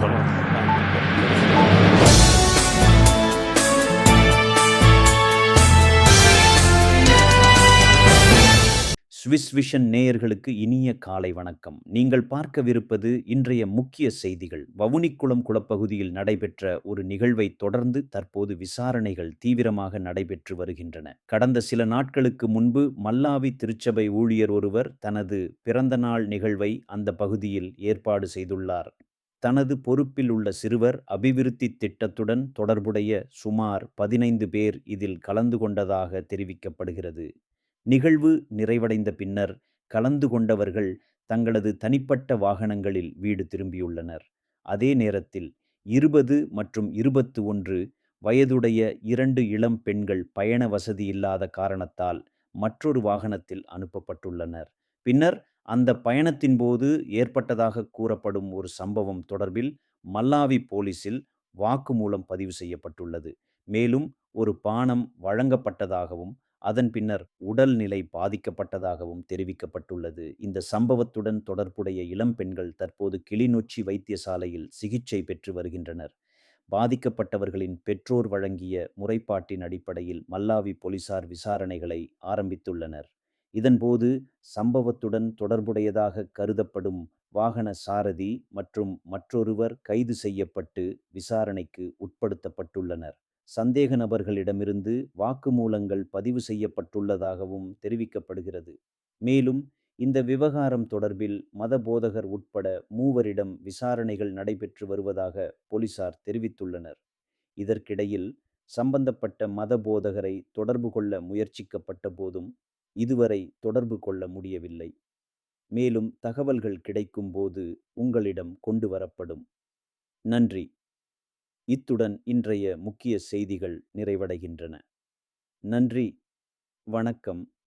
சொல்லுங்க. சரி. Swiss vision நேயர்களுக்கு இனிய காலை வணக்கம். நீங்கள் பார்க்கவிருப்பது இன்றைய முக்கிய செய்திகள். வவுனிக்குளம் குளப்பகுதியில் நடைபெற்ற ஒரு நிகழ்வைத் தொடர்ந்து தற்போது விசாரணைகள் தீவிரமாக நடைபெற்று வருகின்றன. கடந்த சில நாட்களுக்கு முன்பு மல்லாவி திருச்சபை ஊழியர் ஒருவர் தனது பிறந்தநாள் நிகழ்வை அந்த பகுதியில் ஏற்பாடு செய்துள்ளார். தனது பொறுப்பில் உள்ள சிறுவர் அபிவிருத்தி திட்டத்துடன் தொடர்புடைய சுமார் 15 பேர் இதில் கலந்து கொண்டதாக தெரிவிக்கப்படுகிறது. நிகழ்வு நிறைவடைந்த பின்னர் கலந்து கொண்டவர்கள் தங்களது தனிப்பட்ட வாகனங்களில் வீடு திரும்பியுள்ளனர். அதே நேரத்தில் 20 மற்றும் 21 வயதுடைய 2 இளம் பெண்கள் பயண வசதி இல்லாத காரணத்தால் மற்றொரு வாகனத்தில் அனுப்பப்பட்டுள்ளனர். பின்னர் அந்த பயணத்தின் போது ஏற்பட்டதாக கூறப்படும் ஒரு சம்பவம் தொடர்பில் மல்லாவி போலீசில் வாக்குமூலம் பதிவு செய்யப்பட்டுள்ளது. மேலும் ஒரு பானம் வழங்கப்பட்டதாகவும் அதன் பின்னர் உடல்நிலை பாதிக்கப்பட்டதாகவும் தெரிவிக்கப்பட்டுள்ளது. இந்த சம்பவத்துடன் தொடர்புடைய இளம் பெண்கள் தற்போது கிளிநொச்சி வைத்தியசாலையில் சிகிச்சை பெற்று வருகின்றனர். பாதிக்கப்பட்டவர்களின் பெற்றோர் வழங்கிய முறைப்பாட்டின் அடிப்படையில் மல்லாவி போலீசார் விசாரணைகளை ஆரம்பித்துள்ளனர். இதன்போது சம்பவத்துடன் தொடர்புடையதாக கருதப்படும் வாகன சாரதி மற்றும் மற்றொருவர் கைது செய்யப்பட்டு விசாரணைக்கு உட்படுத்தப்பட்டுள்ளனர். சந்தேக நபர்களிடமிருந்து வாக்குமூலங்கள் பதிவு செய்யப்பட்டுள்ளதாகவும் தெரிவிக்கப்படுகிறது. மேலும் இந்த விவகாரம் தொடர்பில் மதபோதகர் உட்பட 3வரிடம் விசாரணைகள் நடைபெற்று வருவதாக போலீசார் தெரிவித்துள்ளனர். இதற்கிடையில் சம்பந்தப்பட்ட மதபோதகரை தொடர்பு கொள்ள முயற்சிக்கப்பட்ட போதும் இதுவரை தொடர்பு கொள்ள முடியவில்லை. மேலும் தகவல்கள் கிடைக்கும் போது உங்களிடம் கொண்டு வரப்படும். நன்றி. இத்துடன் இன்றைய முக்கிய செய்திகள் நிறைவடைகின்றன. நன்றி, வணக்கம்.